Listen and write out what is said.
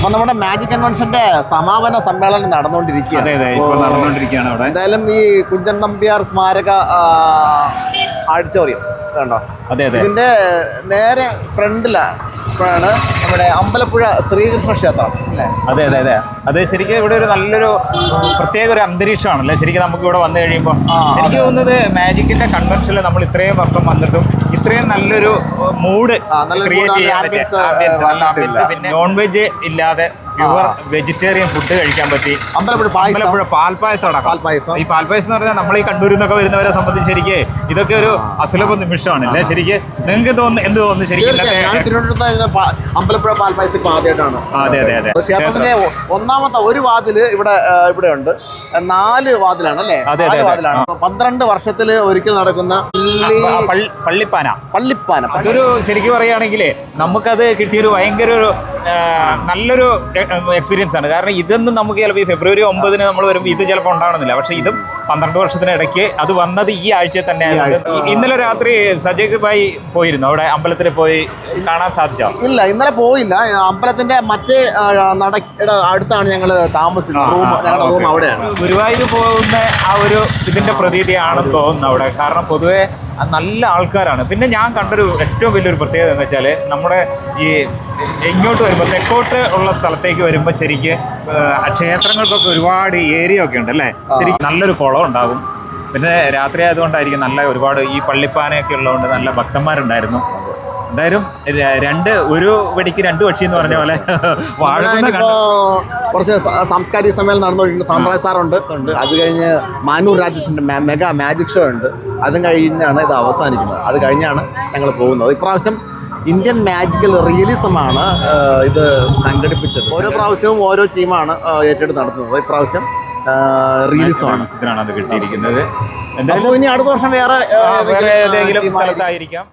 അപ്പൊ നമ്മുടെ മാജിക് കൺവെൻഷന്റെ സമാപന സമ്മേളനം നടന്നുകൊണ്ടിരിക്കുകയാണ്. എന്തായാലും ഈ കുഞ്ചൻ നമ്പ്യാർ സ്മാരക ഓഡിറ്റോറിയം കണ്ടോ, ഇതിന്റെ നേരെ ഫ്രണ്ടിലാണ് നമ്മുടെ അമ്പലപ്പുഴ ശ്രീകൃഷ്ണ ക്ഷേത്രം അല്ലേ? അതെ. അത് ശരിക്കും ഇവിടെ ഒരു നല്ലൊരു പ്രത്യേക ഒരു അന്തരീക്ഷമാണല്ലേ ശരിക്കും നമുക്ക് ഇവിടെ വന്നു കഴിയുമ്പോൾ. എനിക്ക് തോന്നുന്നത് മാജിക്കിന്റെ കൺവെൻഷനിൽ നമ്മൾ ഇത്രയും വർഷം വന്നിട്ടും ഇത്രയും നല്ലൊരു മൂഡ് ക്രിയേറ്റ് ചെയ്യാൻ പറ്റിയ, പിന്നെ നോൺ വെജ് ഇല്ലാതെ പ്യുവർ വെജിറ്റേറിയൻ ഫുഡ് കഴിക്കാൻ പറ്റി. അമ്പലപ്പുഴ പാൽപ്പായസം. ഈ പാൽപ്പായസം എന്ന് പറഞ്ഞാൽ നമ്മൾ ഈ കണ്ണൂരിൽ നിന്നൊക്കെ വരുന്നവരെ സംബന്ധിച്ച് ശരിക്കും ഇതൊക്കെ ഒരു അസുലഭ നിമിഷമാണ് അല്ലേ ശരിക്കും? നിങ്ങൾക്ക് എന്ത് തോന്നുന്നു ശരിക്കും? അമ്പലപ്പുഴ പാൽപ്പായസം ഇപ്പൊ ആദ്യമായിട്ടാണ്. അതെ. ക്ഷേത്രത്തിന്റെ ഒന്നാമത്തെ ഒരു വാതില് ഇവിടെ ഉണ്ട്, 4 വാതിലാണ് അല്ലേ? 4 വാതിലാണ്. 12 വർഷത്തിൽ ഒരിക്കൽ നടക്കുന്ന പള്ളിപ്പാന. അതൊരു ശരിക്കും പറയുകയാണെങ്കിൽ നമുക്കത് കിട്ടിയൊരു ഭയങ്കര ഒരു നല്ലൊരു എക്സ്പീരിയൻസ് ആണ്. കാരണം ഇതൊന്നും നമുക്ക് ചിലപ്പോൾ ഈ ഫെബ്രുവരി 9 നമ്മൾ വരുമ്പോൾ ഇത് ചിലപ്പോൾ ഉണ്ടാവണമെന്നില്ല. പക്ഷേ ഇതും 12 വർഷത്തിനിടയ്ക്ക് അത് വന്നത് ഈ ആഴ്ച തന്നെ. ഇന്നലെ രാത്രി സജയ് ഭായി പോയിരുന്നു അവിടെ അമ്പലത്തിൽ പോയി കാണാൻ സാധിച്ചോ? ഇല്ല, ഇന്നലെ പോയില്ല. അമ്പലത്തിന്റെ മറ്റേ നടയുടെ അടുത്താണ് ഞങ്ങൾ താമസിക്കുന്നത്. ഞങ്ങളുടെ റൂം അവിടെയാണ്. ഗുരുവായൂർ പോകുന്ന ആ ഒരു ഇതിന്റെ പ്രതീതിയാണെന്ന് തോന്നുന്നു അവിടെ. കാരണം പൊതുവെ നല്ല ആൾക്കാരാണ്. പിന്നെ ഞാൻ കണ്ടൊരു ഏറ്റവും വലിയൊരു പ്രത്യേകത എന്ന് വെച്ചാൽ നമ്മുടെ ഈ ഇങ്ങോട്ട് വരുമ്പോൾ തെക്കോട്ട് ഉള്ള സ്ഥലത്തേക്ക് വരുമ്പോൾ ശരിക്ക് ക്ഷേത്രങ്ങൾക്കൊക്കെ ഒരുപാട് ഏരിയ ഒക്കെ ഉണ്ട് അല്ലേ? ശരിക്കും നല്ലൊരു കുളം ഉണ്ടാകും. പിന്നെ രാത്രി ആയതുകൊണ്ടായിരിക്കും നല്ല ഒരുപാട് ഈ പള്ളിപ്പാനയൊക്കെ ഉള്ളതുകൊണ്ട് നല്ല ഭക്തന്മാരുണ്ടായിരുന്നു. എന്തായാലും ഒരു വെടിക്ക് 2 പക്ഷി എന്ന് പറഞ്ഞ പോലെ കുറച്ച് സാംസ്കാരിക സമ്മേളനം നടന്നുകൊണ്ടിരിക്കുന്നത്. സാമ്രാജ് സാറുണ്ട്. അത് കഴിഞ്ഞ് മാനൂർ രാജേഷിന്റെ മെഗാ മാജിക് ഷോ ഉണ്ട്. അതും കഴിഞ്ഞാണ് ഇത് അവസാനിക്കുന്നത്. അത് കഴിഞ്ഞാണ് ഞങ്ങൾ പോകുന്നത്. ഇപ്രാവശ്യം ഇന്ത്യൻ മാജിക്കൽ റിയലിസമാണ് ഇത് സംഘടിപ്പിച്ചത്. ഓരോ പ്രാവശ്യവും ഓരോ ടീമാണ് ഏറ്റെടുത്ത് നടത്തുന്നത്. ഇപ്രാവശ്യം റിയലിസമാണ് അത് കിട്ടിയിരിക്കുന്നത്. അപ്പോൾ ഇനി അടുത്ത വർഷം വേറെ ഏതെങ്കിലും സ്ഥലത്തായിരിക്കാം.